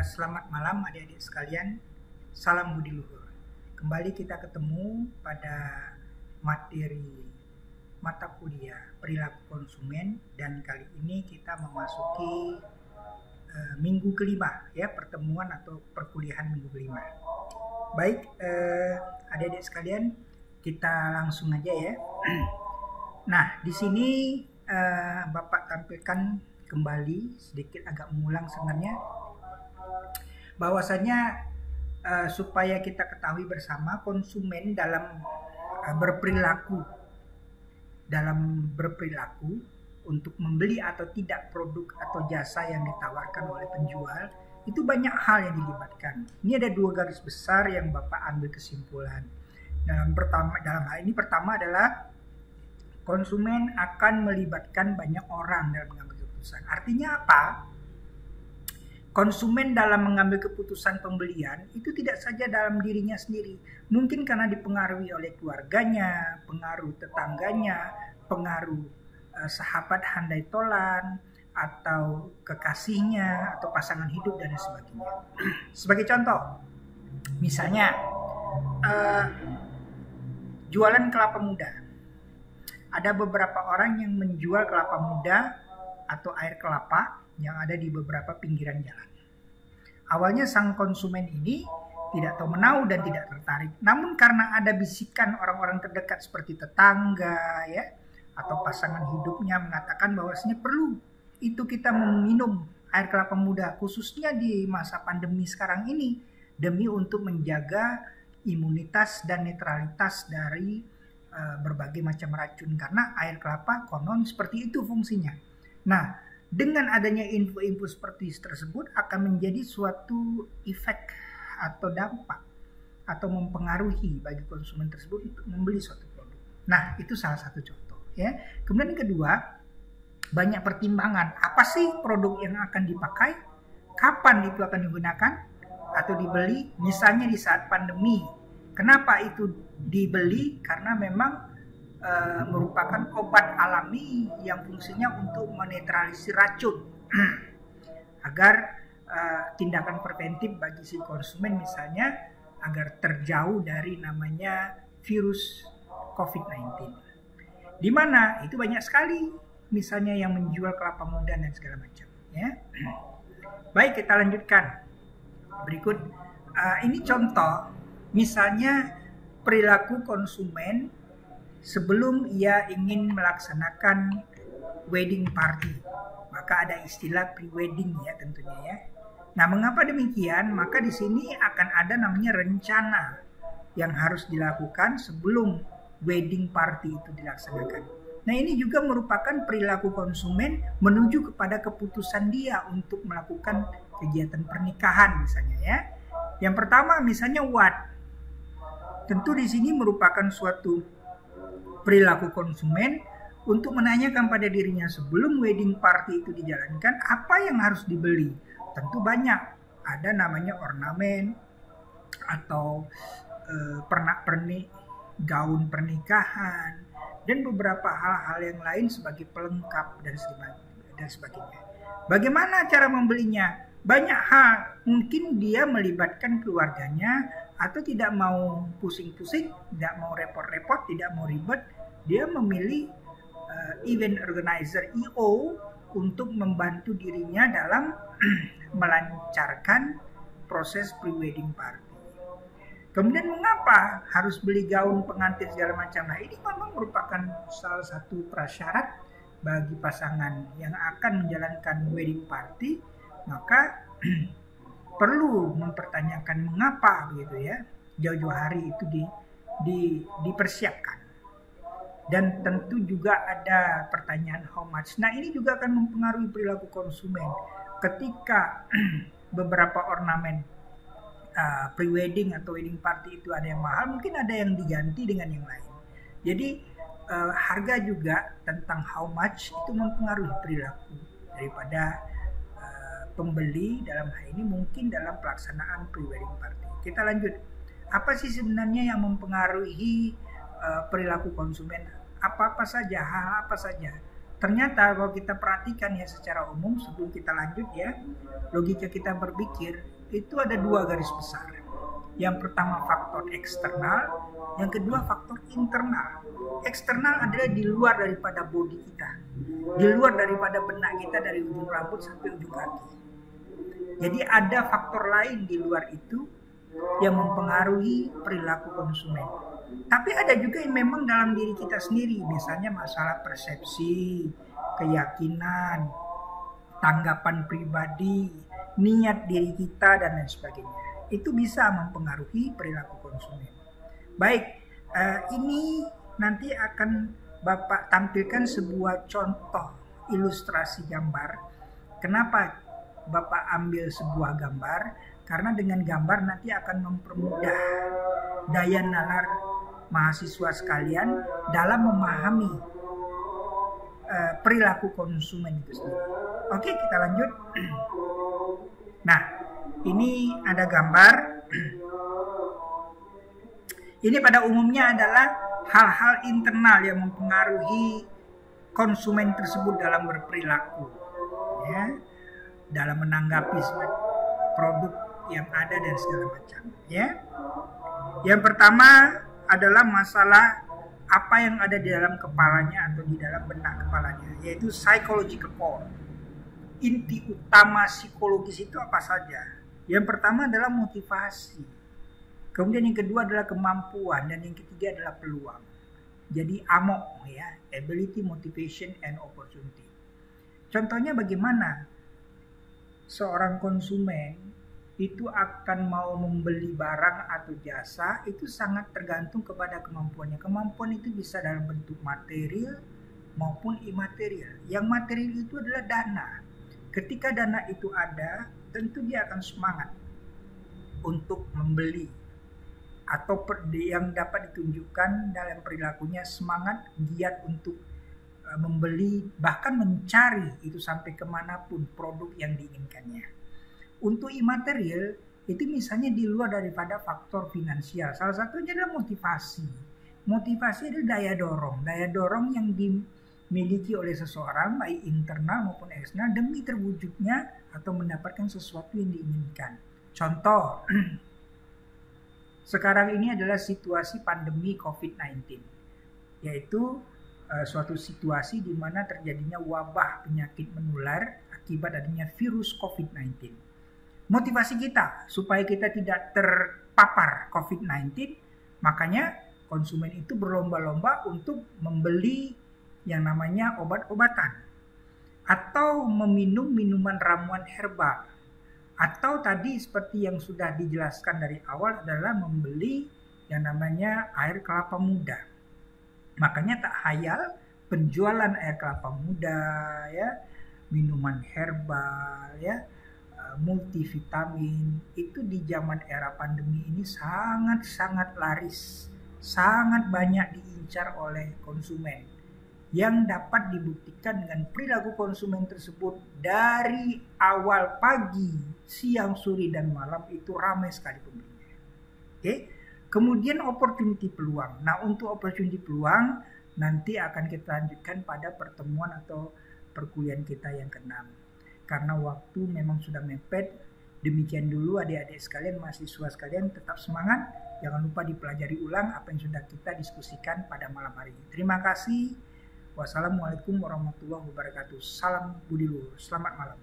Selamat malam adik-adik sekalian, salam budi luhur. Kembali kita ketemu pada materi mata kuliah perilaku konsumen, dan kali ini kita memasuki minggu kelima ya, pertemuan atau perkuliahan minggu kelima. Baik, adik-adik sekalian, kita langsung aja ya. Nah, di sini Bapak tampilkan kembali sedikit, agak mengulang sebenarnya, bahwasanya supaya kita ketahui bersama konsumen dalam berperilaku untuk membeli atau tidak produk atau jasa yang ditawarkan oleh penjual, itu banyak hal yang dilibatkan. Ini ada 2 garis besar yang Bapak ambil kesimpulan. Dalam hal ini pertama adalah konsumen akan melibatkan banyak orang dalam mengambil keputusan. Artinya apa? Konsumen dalam mengambil keputusan pembelian itu tidak saja dalam dirinya sendiri. Mungkin karena dipengaruhi oleh keluarganya, pengaruh tetangganya, pengaruh sahabat handai tolan, atau kekasihnya, atau pasangan hidup, dan sebagainya. Sebagai contoh, misalnya jualan kelapa muda. Ada beberapa orang yang menjual kelapa muda atau air kelapa yang ada di beberapa pinggiran jalan. Awalnya sang konsumen ini tidak tahu menau dan tidak tertarik. Namun karena ada bisikan orang-orang terdekat seperti tetangga ya, atau pasangan hidupnya mengatakan bahwasanya perlu itu kita meminum air kelapa muda, khususnya di masa pandemi sekarang ini, demi untuk menjaga imunitas dan netralitas dari berbagai macam racun, karena air kelapa konon seperti itu fungsinya. Nah, dengan adanya info-info seperti tersebut akan menjadi suatu efek atau dampak atau mempengaruhi bagi konsumen tersebut untuk membeli suatu produk. Nah, itu salah satu contoh ya. Kemudian yang kedua, banyak pertimbangan. Apa sih produk yang akan dipakai? Kapan itu akan digunakan atau dibeli? Misalnya di saat pandemi. Kenapa itu dibeli? Karena memang merupakan obat alami yang fungsinya untuk menetralisir racun agar tindakan preventif bagi si konsumen, misalnya agar terjauh dari namanya virus COVID-19. Di mana itu banyak sekali misalnya yang menjual kelapa muda dan segala macam ya. Baik, kita lanjutkan. Berikut ini contoh misalnya perilaku konsumen sebelum ia ingin melaksanakan wedding party. Maka ada istilah pre-wedding ya tentunya ya. Nah, mengapa demikian? Maka di sini akan ada namanya rencana yang harus dilakukan sebelum wedding party itu dilaksanakan. Nah, ini juga merupakan perilaku konsumen menuju kepada keputusan dia untuk melakukan kegiatan pernikahan misalnya ya. Yang pertama misalnya what? Tentu di sini merupakan suatu perilaku konsumen untuk menanyakan pada dirinya sebelum wedding party itu dijalankan apa yang harus dibeli. Tentu banyak, ada namanya ornamen atau pernak-pernik gaun pernikahan dan beberapa hal-hal yang lain sebagai pelengkap dan sebagainya. Bagaimana cara membelinya? Banyak hal, mungkin dia melibatkan keluarganya atau tidak mau pusing-pusing, tidak mau repot-repot, tidak mau ribet. Dia memilih event organizer (EO) untuk membantu dirinya dalam melancarkan proses pre-wedding party. Kemudian mengapa harus beli gaun pengantin segala macam? Nah, ini memang merupakan salah satu prasyarat bagi pasangan yang akan menjalankan wedding party, maka perlu mempertanyakan mengapa begitu ya, jauh-jauh hari itu dipersiapkan. Dan tentu juga ada pertanyaan how much. Nah, ini juga akan mempengaruhi perilaku konsumen. Ketika beberapa ornamen pre-wedding atau wedding party itu ada yang mahal, mungkin ada yang diganti dengan yang lain. Jadi harga juga tentang how much itu mempengaruhi perilaku daripada pembeli dalam hal ini, mungkin dalam pelaksanaan pre-wedding party. Kita lanjut. Apa sih sebenarnya yang mempengaruhi perilaku konsumen? Apa-apa saja, hal apa saja. Ternyata kalau kita perhatikan ya secara umum, sebelum kita lanjut ya, logika kita berpikir, itu ada 2 garis besar. Yang pertama faktor eksternal, yang kedua faktor internal. Eksternal adalah di luar daripada bodi kita, di luar daripada benak kita dari ujung rambut sampai ujung kaki. Jadi ada faktor lain di luar itu yang mempengaruhi perilaku konsumen. Tapi ada juga yang memang dalam diri kita sendiri, misalnya masalah persepsi, keyakinan, tanggapan pribadi, niat diri kita dan lain sebagainya. Itu bisa mempengaruhi perilaku konsumen. Baik, ini nanti akan Bapak tampilkan sebuah contoh ilustrasi gambar. Kenapa Bapak ambil sebuah gambar? Karena dengan gambar nanti akan mempermudah daya nalar mahasiswa sekalian dalam memahami perilaku konsumen itu sendiri. Oke, kita lanjut. Nah, ini ada gambar. Ini pada umumnya adalah hal-hal internal yang mempengaruhi konsumen tersebut dalam berperilaku, ya, dalam menanggapi produk yang ada dan segala macam, ya. Yang pertama adalah masalah apa yang ada di dalam kepalanya atau di dalam benak kepalanya, yaitu psychological core. Inti utama psikologis itu apa saja? Yang pertama adalah motivasi. Kemudian yang kedua adalah kemampuan dan yang ketiga adalah peluang. Jadi AMO, ya, ability, motivation, and opportunity. Contohnya bagaimana seorang konsumen itu akan mau membeli barang atau jasa, itu sangat tergantung kepada kemampuannya. Kemampuan itu bisa dalam bentuk material maupun imaterial. Yang material itu adalah dana. Ketika dana itu ada, tentu dia akan semangat untuk membeli. Atau yang dapat ditunjukkan dalam perilakunya semangat, giat untuk membeli, bahkan mencari itu sampai kemanapun produk yang diinginkannya. Untuk imaterial, itu misalnya di luar daripada faktor finansial. Salah satunya adalah motivasi. Motivasi adalah daya dorong yang dimiliki oleh seseorang, baik internal maupun eksternal, demi terwujudnya atau mendapatkan sesuatu yang diinginkan. Contoh, sekarang ini adalah situasi pandemi COVID-19, yaitu suatu situasi di mana terjadinya wabah penyakit menular akibat adanya virus COVID-19. Motivasi kita supaya kita tidak terpapar COVID-19, makanya konsumen itu berlomba-lomba untuk membeli yang namanya obat-obatan atau meminum minuman ramuan herbal. Atau tadi seperti yang sudah dijelaskan dari awal adalah membeli yang namanya air kelapa muda. Makanya tak hayal penjualan air kelapa muda, ya, minuman herbal, ya, multivitamin itu di zaman era pandemi ini sangat-sangat laris, sangat banyak diincar oleh konsumen. Yang dapat dibuktikan dengan perilaku konsumen tersebut dari awal pagi, siang, sore, dan malam itu ramai sekali pembelinya. Oke. Kemudian opportunity peluang. Nah, untuk opportunity peluang nanti akan kita lanjutkan pada pertemuan atau perkuliahan kita yang ke-6. Karena waktu memang sudah mepet. Demikian dulu adik-adik sekalian, mahasiswa sekalian, tetap semangat. Jangan lupa dipelajari ulang apa yang sudah kita diskusikan pada malam hari ini. Terima kasih. Wassalamualaikum warahmatullahi wabarakatuh. Salam budi luhur. Selamat malam.